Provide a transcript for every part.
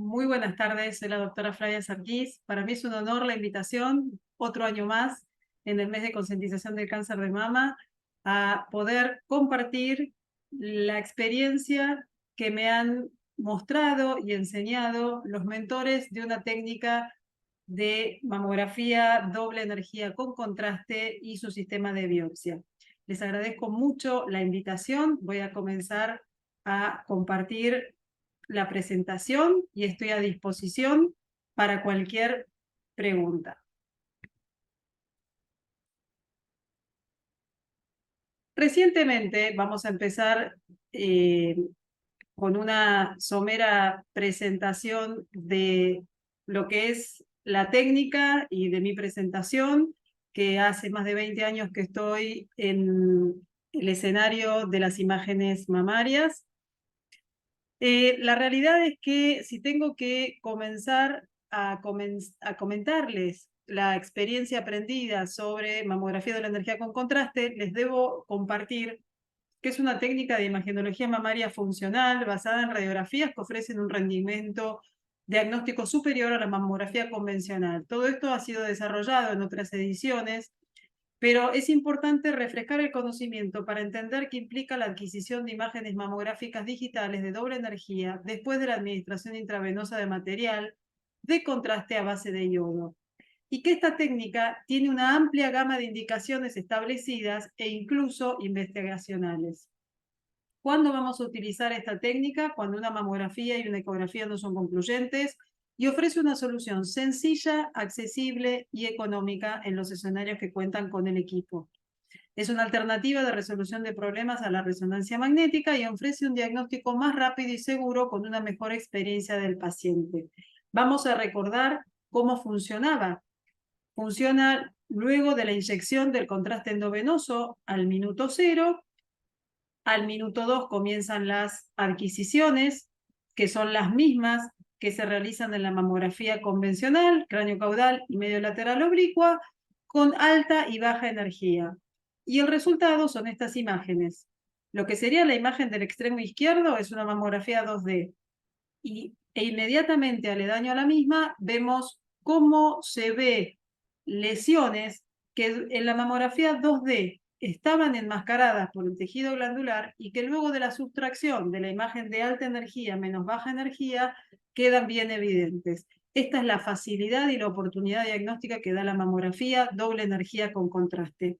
Muy buenas tardes, soy la doctora Flavia Sarquís. Para mí es un honor la invitación, otro año más, en el mes de concientización del cáncer de mama, a poder compartir la experiencia que me han mostrado y enseñado los mentores de una técnica de mamografía doble energía con contraste y su sistema de biopsia. Les agradezco mucho la invitación. Voy a comenzar a compartir la presentación y estoy a disposición para cualquier pregunta. Recientemente vamos a empezar con una somera presentación de lo que es la técnica y de mi presentación, que hace más de 20 años que estoy en el escenario de las imágenes mamarias. La realidad es que si tengo que comenzar a comentarles la experiencia aprendida sobre mamografía de la energía con contraste, les debo compartir que es una técnica de imagenología mamaria funcional basada en radiografías que ofrecen un rendimiento diagnóstico superior a la mamografía convencional. Todo esto ha sido desarrollado en otras ediciones, pero es importante refrescar el conocimiento para entender qué implica la adquisición de imágenes mamográficas digitales de doble energía después de la administración intravenosa de material de contraste a base de yodo, y que esta técnica tiene una amplia gama de indicaciones establecidas e incluso investigacionales. ¿Cuándo vamos a utilizar esta técnica? Cuando una mamografía y una ecografía no son concluyentes y ofrece una solución sencilla, accesible y económica en los escenarios que cuentan con el equipo. Es una alternativa de resolución de problemas a la resonancia magnética y ofrece un diagnóstico más rápido y seguro con una mejor experiencia del paciente. Vamos a recordar cómo funcionaba. Funciona luego de la inyección del contraste endovenoso al minuto 0. Al minuto 2 comienzan las adquisiciones, que son las mismas que se realizan en la mamografía convencional, cráneo caudal y medio lateral oblicua, con alta y baja energía. Y el resultado son estas imágenes. Lo que sería la imagen del extremo izquierdo es una mamografía 2D. E inmediatamente aledaño a la misma vemos cómo se ve lesiones que en la mamografía 2D estaban enmascaradas por el tejido glandular y que luego de la sustracción de la imagen de alta energía menos baja energía quedan bien evidentes. Esta es la facilidad y la oportunidad diagnóstica que da la mamografía doble energía con contraste.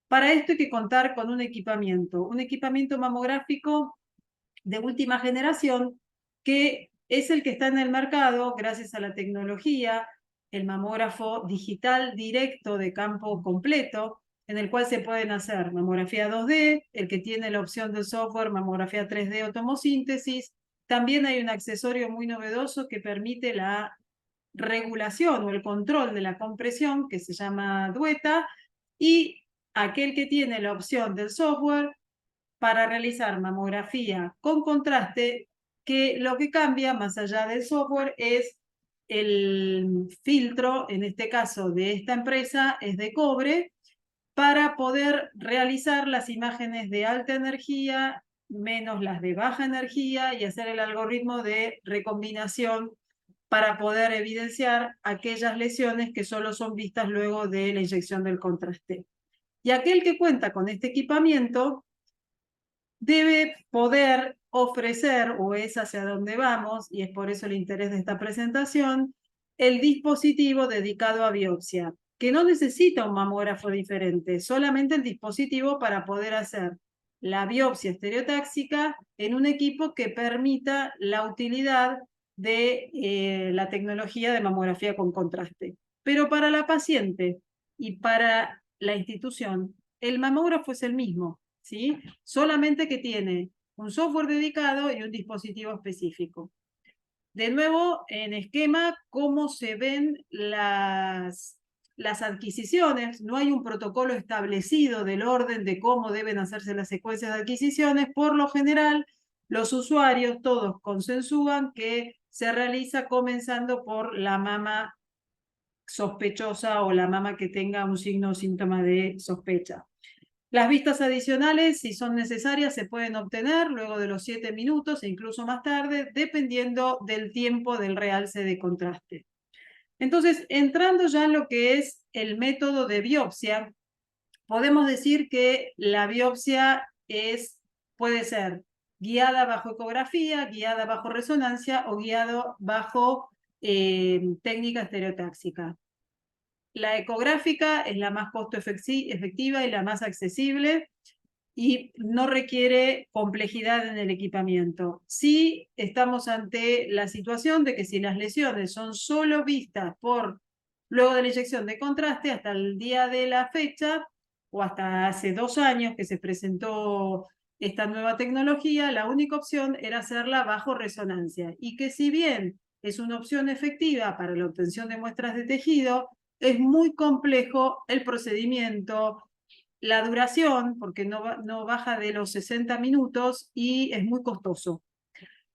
Para esto hay que contar con un equipamiento mamográfico de última generación, que es el que está en el mercado gracias a la tecnología, el mamógrafo digital directo de campo completo, en el cual se pueden hacer mamografía 2D, el que tiene la opción del software mamografía 3D o tomosíntesis. También hay un accesorio muy novedoso que permite la regulación o el control de la compresión, que se llama Dueta, y aquel que tiene la opción del software para realizar mamografía con contraste, que lo que cambia más allá del software es el filtro, en este caso de esta empresa, es de cobre, para poder realizar las imágenes de alta energía menos las de baja energía y hacer el algoritmo de recombinación para poder evidenciar aquellas lesiones que solo son vistas luego de la inyección del contraste. Y aquel que cuenta con este equipamiento debe poder ofrecer, o es hacia donde vamos, y es por eso el interés de esta presentación, el dispositivo dedicado a biopsia, que no necesita un mamógrafo diferente, solamente el dispositivo para poder hacer la biopsia estereotáxica en un equipo que permita la utilidad de la tecnología de mamografía con contraste. Pero para la paciente y para la institución, el mamógrafo es el mismo, ¿sí? Solamente que tiene un software dedicado y un dispositivo específico. De nuevo, en esquema, cómo se ven las adquisiciones. No hay un protocolo establecido del orden de cómo deben hacerse las secuencias de adquisiciones. Por lo general, los usuarios todos consensúan que se realiza comenzando por la mama sospechosa o la mama que tenga un signo o síntoma de sospecha. Las vistas adicionales, si son necesarias, se pueden obtener luego de los 7 minutos e incluso más tarde, dependiendo del tiempo del realce de contraste. Entonces, entrando ya en lo que es el método de biopsia, podemos decir que la biopsia puede ser guiada bajo ecografía, guiada bajo resonancia o guiado bajo técnica estereotáxica. La ecográfica es la más costo efectiva y la más accesible y no requiere complejidad en el equipamiento. Sí estamos ante la situación de que si las lesiones son solo vistas luego de la inyección de contraste hasta el día de la fecha o hasta hace 2 años que se presentó esta nueva tecnología, la única opción era hacerla bajo resonancia y que si bien es una opción efectiva para la obtención de muestras de tejido, es muy complejo el procedimiento, la duración, porque no baja de los 60 minutos y es muy costoso.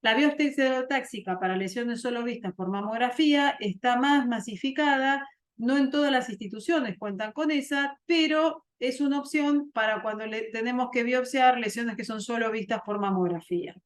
La biopsia estereotáxica para lesiones solo vistas por mamografía está más masificada, no en todas las instituciones cuentan con esa, pero es una opción para cuando tenemos que biopsiar lesiones que son solo vistas por mamografía.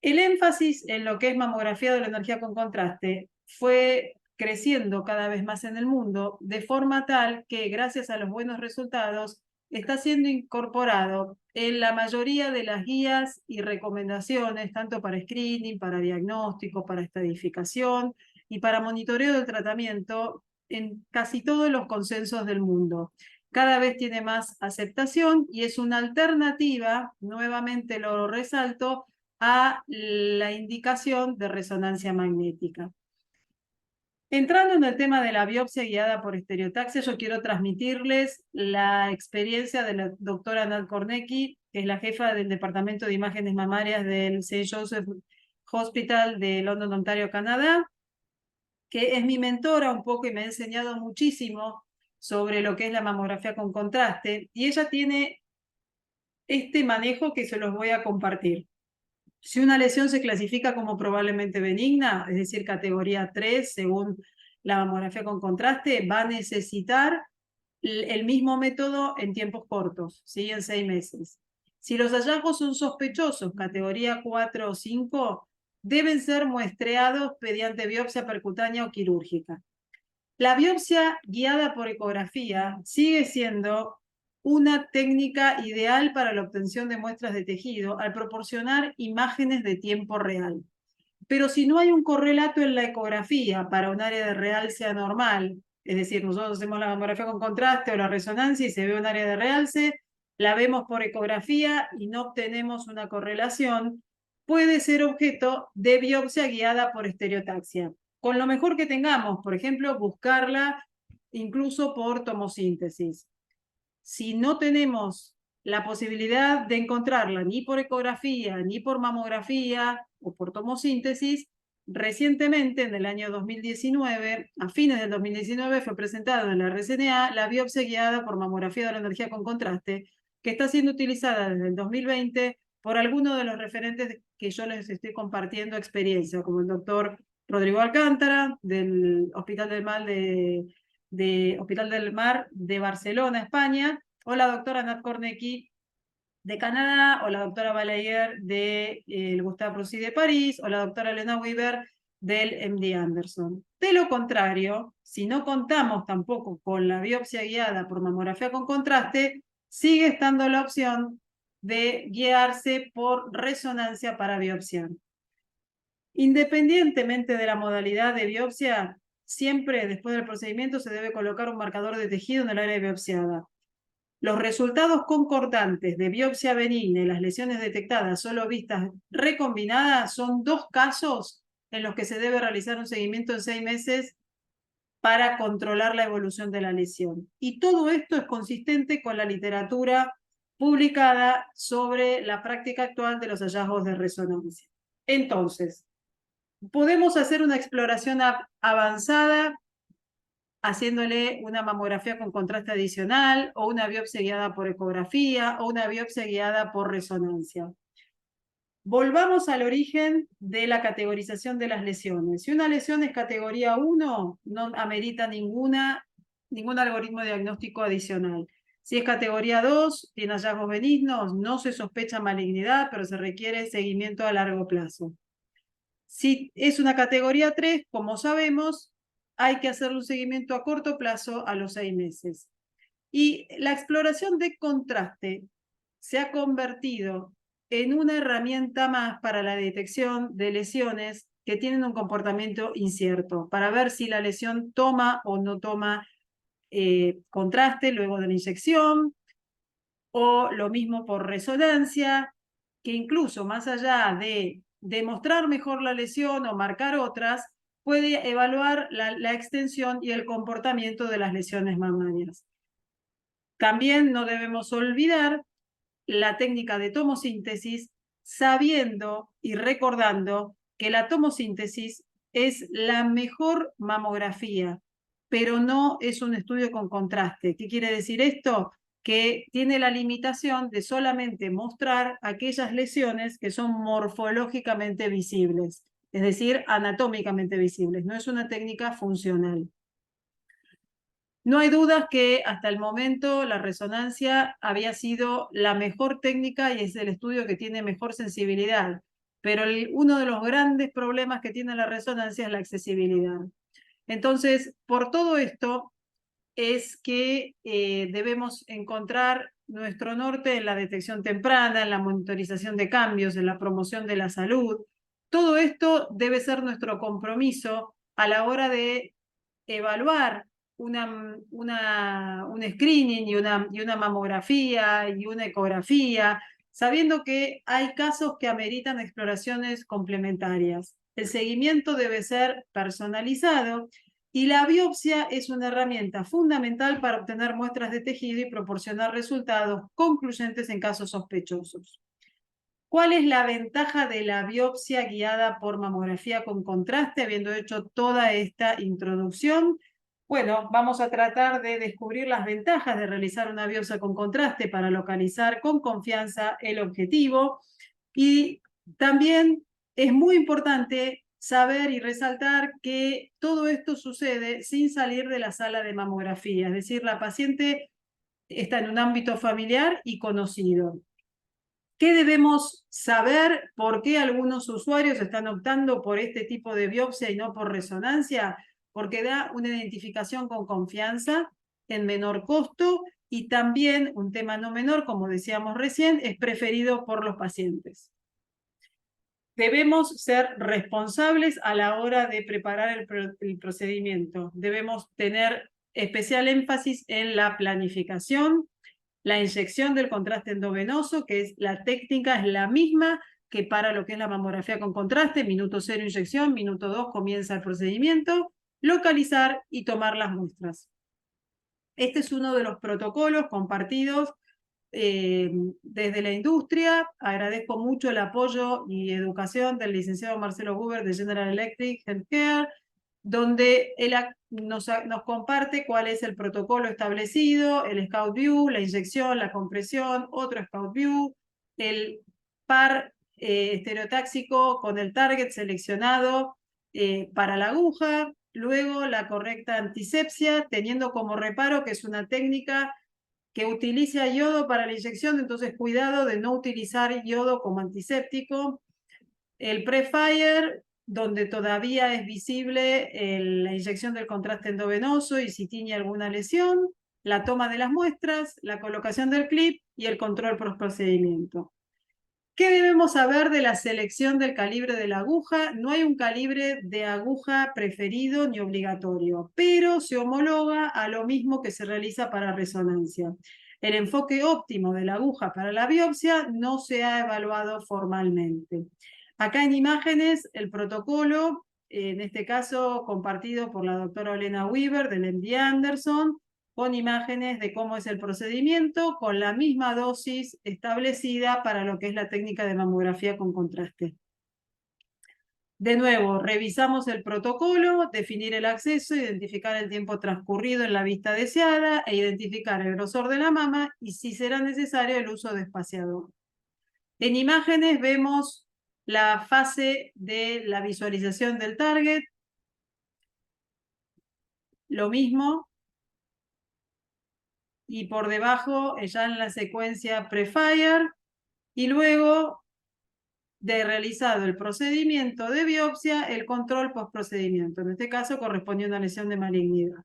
El énfasis en lo que es mamografía de la energía con contraste fue creciendo cada vez más en el mundo, de forma tal que gracias a los buenos resultados está siendo incorporado en la mayoría de las guías y recomendaciones, tanto para screening, para diagnóstico, para estadificación y para monitoreo del tratamiento en casi todos los consensos del mundo. Cada vez tiene más aceptación y es una alternativa, nuevamente lo resalto, a la indicación de resonancia magnética. Entrando en el tema de la biopsia guiada por estereotaxia, yo quiero transmitirles la experiencia de la doctora Nat Kornecki, que es la jefa del Departamento de Imágenes Mamarias del St. Joseph Hospital de London, Ontario, Canadá, que es mi mentora un poco y me ha enseñado muchísimo sobre lo que es la mamografía con contraste, y ella tiene este manejo que se los voy a compartir. Si una lesión se clasifica como probablemente benigna, es decir, categoría 3, según la mamografía con contraste, va a necesitar el mismo método en tiempos cortos, ¿sí? En 6 meses. Si los hallazgos son sospechosos, categoría 4 o 5, deben ser muestreados mediante biopsia percutánea o quirúrgica. La biopsia guiada por ecografía sigue siendo una técnica ideal para la obtención de muestras de tejido al proporcionar imágenes de tiempo real. Pero si no hay un correlato en la ecografía para un área de realce anormal, es decir, nosotros hacemos la mamografía con contraste o la resonancia y se ve un área de realce, la vemos por ecografía y no obtenemos una correlación, puede ser objeto de biopsia guiada por estereotaxia. Con lo mejor que tengamos, por ejemplo, buscarla incluso por tomosíntesis. Si no tenemos la posibilidad de encontrarla ni por ecografía, ni por mamografía o por tomosíntesis, recientemente, en el año 2019, a fines del 2019, fue presentado en la RCNA la biopsia guiada por mamografía de la energía con contraste, que está siendo utilizada desde el 2020 por algunos de los referentes que yo les estoy compartiendo experiencia, como el doctor Rodrigo Alcántara, del Hospital del Mar Hospital del Mar de Barcelona, España, o la doctora Nat Kornecki de Canadá, o la doctora Balayer de Gustave Roussy de París, o la doctora Elena Weaver del MD Anderson. De lo contrario, si no contamos tampoco con la biopsia guiada por mamografía con contraste, sigue estando la opción de guiarse por resonancia para biopsiar. Independientemente de la modalidad de biopsia, siempre después del procedimiento se debe colocar un marcador de tejido en el área biopsiada. Los resultados concordantes de biopsia benigna y las lesiones detectadas solo vistas recombinadas son 2 casos en los que se debe realizar un seguimiento en 6 meses para controlar la evolución de la lesión. Y todo esto es consistente con la literatura publicada sobre la práctica actual de los hallazgos de resonancia. Entonces, podemos hacer una exploración avanzada haciéndole una mamografía con contraste adicional o una biopsia guiada por ecografía o una biopsia guiada por resonancia. Volvamos al origen de la categorización de las lesiones. Si una lesión es categoría 1, no amerita ningún algoritmo diagnóstico adicional. Si es categoría 2, tiene hallazgos benignos, no se sospecha malignidad, pero se requiere seguimiento a largo plazo. Si es una categoría 3, como sabemos, hay que hacer un seguimiento a corto plazo a los 6 meses. Y la exploración de contraste se ha convertido en una herramienta más para la detección de lesiones que tienen un comportamiento incierto, para ver si la lesión toma o no toma contraste luego de la inyección, o lo mismo por resonancia, que incluso más allá de demostrar mejor la lesión o marcar otras, puede evaluar la extensión y el comportamiento de las lesiones mamarias. También no debemos olvidar la técnica de tomosíntesis, sabiendo y recordando que la tomosíntesis es la mejor mamografía, pero no es un estudio con contraste. ¿Qué quiere decir esto? Que tiene la limitación de solamente mostrar aquellas lesiones que son morfológicamente visibles, es decir, anatómicamente visibles. No es una técnica funcional. No hay dudas que hasta el momento la resonancia había sido la mejor técnica y es el estudio que tiene mejor sensibilidad, pero uno de los grandes problemas que tiene la resonancia es la accesibilidad. Entonces, por todo esto es que debemos encontrar nuestro norte en la detección temprana, en la monitorización de cambios, en la promoción de la salud. Todo esto debe ser nuestro compromiso a la hora de evaluar un screening y una mamografía y una ecografía, sabiendo que hay casos que ameritan exploraciones complementarias. El seguimiento debe ser personalizado y la biopsia es una herramienta fundamental para obtener muestras de tejido y proporcionar resultados concluyentes en casos sospechosos. ¿Cuál es la ventaja de la biopsia guiada por mamografía con contraste, habiendo hecho toda esta introducción? Bueno, vamos a tratar de descubrir las ventajas de realizar una biopsia con contraste para localizar con confianza el objetivo. Y también es muy importante saber y resaltar que todo esto sucede sin salir de la sala de mamografía, es decir, la paciente está en un ámbito familiar y conocido. ¿Qué debemos saber? ¿Por qué algunos usuarios están optando por este tipo de biopsia y no por resonancia? Porque da una identificación con confianza en menor costo y también un tema no menor, como decíamos recién, es preferido por los pacientes. Debemos ser responsables a la hora de preparar el procedimiento. Debemos tener especial énfasis en la planificación, la inyección del contraste endovenoso, que es la técnica, es la misma que para lo que es la mamografía con contraste, minuto 0 inyección, minuto 2 comienza el procedimiento, localizar y tomar las muestras. Este es uno de los protocolos compartidos desde la industria. Agradezco mucho el apoyo y educación del licenciado Marcelo Huber de General Electric Healthcare, donde él nos comparte cuál es el protocolo establecido, el Scout View, la inyección, la compresión, otro Scout View, el par estereotáxico con el target seleccionado para la aguja, luego la correcta antisepsia, teniendo como reparo que es una técnica que utiliza yodo para la inyección, entonces cuidado de no utilizar yodo como antiséptico. El pre-fire, donde todavía es visible la inyección del contraste endovenoso y si tiene alguna lesión, la toma de las muestras, la colocación del clip y el control post-procedimiento. ¿Qué debemos saber de la selección del calibre de la aguja? No hay un calibre de aguja preferido ni obligatorio, pero se homologa a lo mismo que se realiza para resonancia. El enfoque óptimo de la aguja para la biopsia no se ha evaluado formalmente. Acá en imágenes, el protocolo, en este caso compartido por la doctora Olena Weaver del MD Anderson, con imágenes de cómo es el procedimiento, con la misma dosis establecida para lo que es la técnica de mamografía con contraste. De nuevo, revisamos el protocolo, definir el acceso, identificar el tiempo transcurrido en la vista deseada e identificar el grosor de la mama y, si será necesario, el uso de espaciador. En imágenes vemos la fase de la visualización del target. Lo mismo. y por debajo ya en la secuencia pre-fire, y luego de realizado el procedimiento de biopsia, el control postprocedimiento, en este caso correspondió a una lesión de malignidad.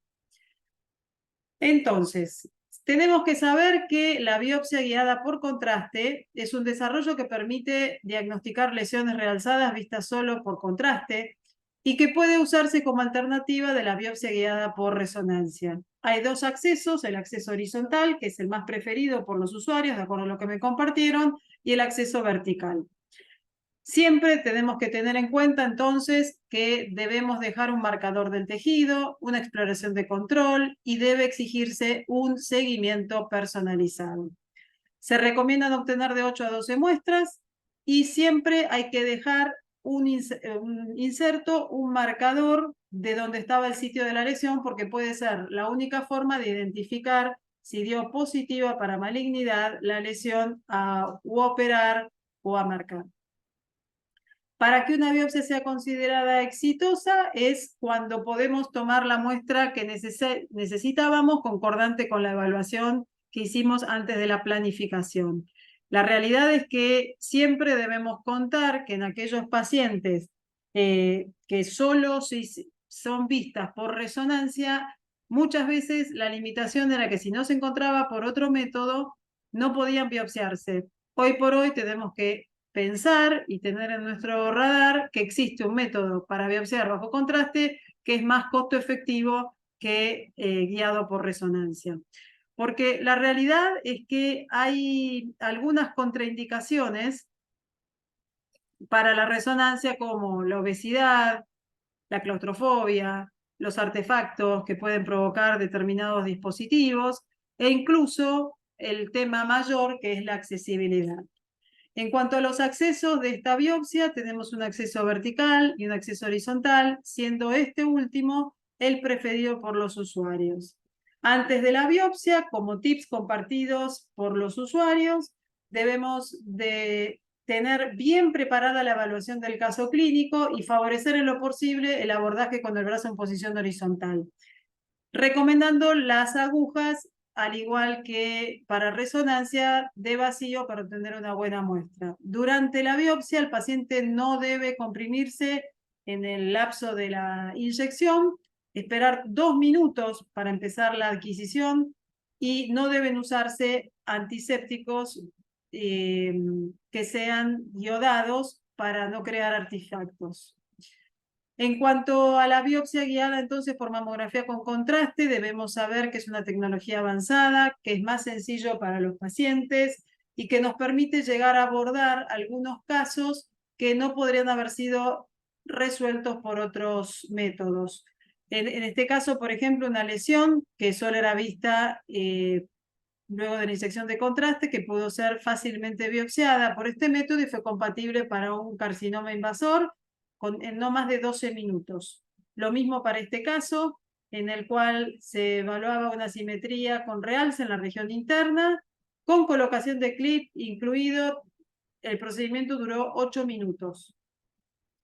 Entonces, tenemos que saber que la biopsia guiada por contraste es un desarrollo que permite diagnosticar lesiones realzadas vistas solo por contraste y que puede usarse como alternativa de la biopsia guiada por resonancia. Hay dos accesos, el acceso horizontal, que es el más preferido por los usuarios, de acuerdo a lo que me compartieron, y el acceso vertical. Siempre tenemos que tener en cuenta entonces que debemos dejar un marcador del tejido, una exploración de control y debe exigirse un seguimiento personalizado. Se recomiendan obtener de 8 a 12 muestras y siempre hay que dejar un inserto, un marcador de donde estaba el sitio de la lesión, porque puede ser la única forma de identificar si dio positiva para malignidad la lesión a operar o a marcar. Para que una biopsia sea considerada exitosa es cuando podemos tomar la muestra que necesitábamos concordante con la evaluación que hicimos antes de la planificación. La realidad es que siempre debemos contar que en aquellos pacientes que solo son vistas por resonancia, muchas veces la limitación era que si no se encontraba por otro método, no podían biopsiarse. Hoy por hoy tenemos que pensar y tener en nuestro radar que existe un método para biopsiar bajo contraste que es más costo efectivo que guiado por resonancia. Porque la realidad es que hay algunas contraindicaciones para la resonancia como la obesidad, la claustrofobia, los artefactos que pueden provocar determinados dispositivos e incluso el tema mayor que es la accesibilidad. En cuanto a los accesos de esta biopsia, tenemos un acceso vertical y un acceso horizontal, siendo este último el preferido por los usuarios. Antes de la biopsia, como tips compartidos por los usuarios, debemos de tener bien preparada la evaluación del caso clínico y favorecer en lo posible el abordaje con el brazo en posición horizontal, recomendando las agujas al igual que para resonancia de vacío para obtener una buena muestra. Durante la biopsia, el paciente no debe comprimirse en el lapso de la inyección, esperar 2 minutos para empezar la adquisición y no deben usarse antisépticos que sean iodados para no crear artefactos. En cuanto a la biopsia guiada entonces por mamografía con contraste, debemos saber que es una tecnología avanzada, que es más sencillo para los pacientes y que nos permite llegar a abordar algunos casos que no podrían haber sido resueltos por otros métodos. En este caso, por ejemplo, una lesión que solo era vista luego de la inyección de contraste, que pudo ser fácilmente biopsiada por este método y fue compatible para un carcinoma invasor en no más de 12 minutos. Lo mismo para este caso, en el cual se evaluaba una simetría con realce en la región interna, con colocación de clip incluido. El procedimiento duró 8 minutos.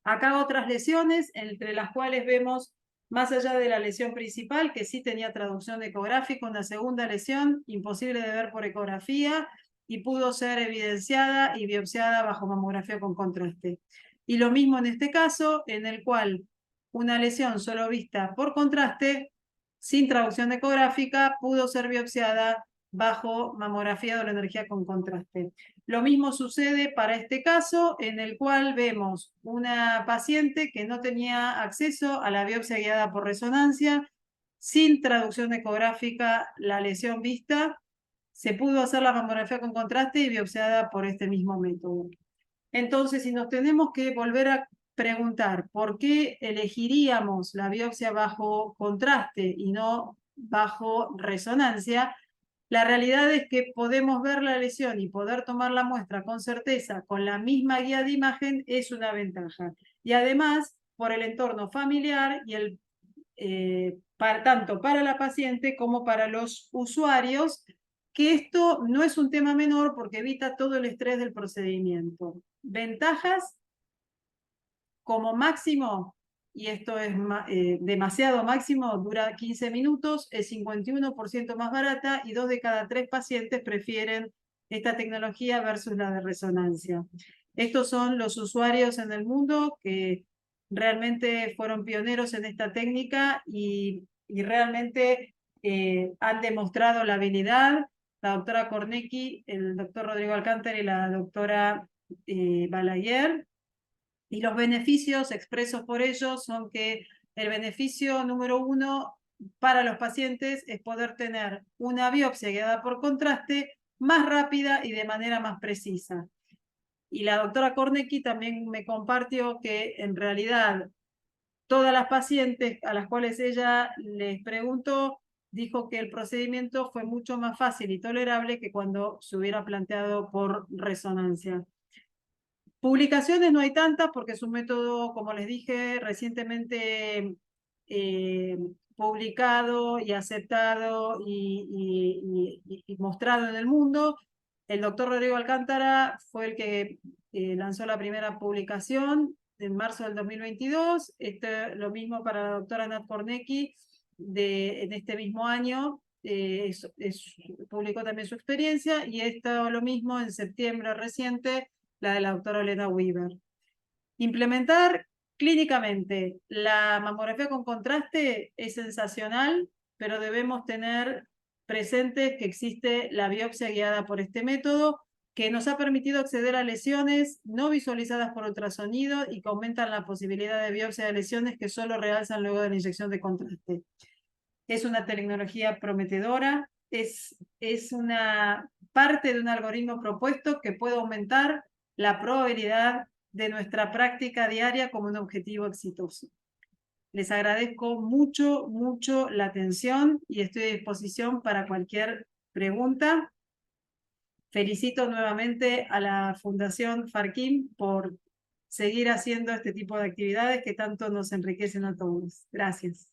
Acá otras lesiones, entre las cuales vemos, más allá de la lesión principal, que sí tenía traducción ecográfica, una segunda lesión imposible de ver por ecografía y pudo ser evidenciada y biopsiada bajo mamografía con contraste. Y lo mismo en este caso, en el cual una lesión solo vista por contraste, sin traducción ecográfica, pudo ser biopsiada bajo mamografía de la energía con contraste. Lo mismo sucede para este caso, en el cual vemos una paciente que no tenía acceso a la biopsia guiada por resonancia, sin traducción ecográfica, la lesión vista, se pudo hacer la mamografía con contraste y biopsiada por este mismo método. Entonces, si nos tenemos que volver a preguntar por qué elegiríamos la biopsia bajo contraste y no bajo resonancia, la realidad es que podemos ver la lesión y poder tomar la muestra con certeza con la misma guía de imagen es una ventaja. Y además, por el entorno familiar y tanto para la paciente como para los usuarios, que esto no es un tema menor porque evita todo el estrés del procedimiento. Ventajas, como máximo, y esto es demasiado máximo, dura 15 minutos, es 51% más barata y 2 de cada 3 pacientes prefieren esta tecnología versus la de resonancia. Estos son los usuarios en el mundo que realmente fueron pioneros en esta técnica y realmente han demostrado la habilidad. La doctora Kornecki, el doctor Rodrigo Alcántara y la doctora Balaguer. Y los beneficios expresos por ellos son que el beneficio número 1 para los pacientes es poder tener una biopsia guiada por contraste más rápida y de manera más precisa. Y la doctora Kornecki también me compartió que en realidad todas las pacientes a las cuales ella les preguntó dijo que el procedimiento fue mucho más fácil y tolerable que cuando se hubiera planteado por resonancia. Publicaciones no hay tantas porque es un método, como les dije, recientemente publicado y aceptado y mostrado en el mundo. El doctor Rodrigo Alcántara fue el que lanzó la primera publicación en marzo del 2022. Lo mismo para la doctora Nat Kornecki en este mismo año. Publicó también su experiencia y esto lo mismo en septiembre reciente la de la doctora Elena Weaver. Implementar clínicamente la mamografía con contraste es sensacional, pero debemos tener presente que existe la biopsia guiada por este método que nos ha permitido acceder a lesiones no visualizadas por ultrasonido y que aumentan la posibilidad de biopsia de lesiones que solo realzan luego de la inyección de contraste. Es una tecnología prometedora, es una parte de un algoritmo propuesto que puede aumentar la probabilidad de nuestra práctica diaria como un objetivo exitoso. Les agradezco mucho, mucho la atención y estoy a disposición para cualquier pregunta. Felicito nuevamente a la Fundación Farquín por seguir haciendo este tipo de actividades que tanto nos enriquecen a todos. Gracias.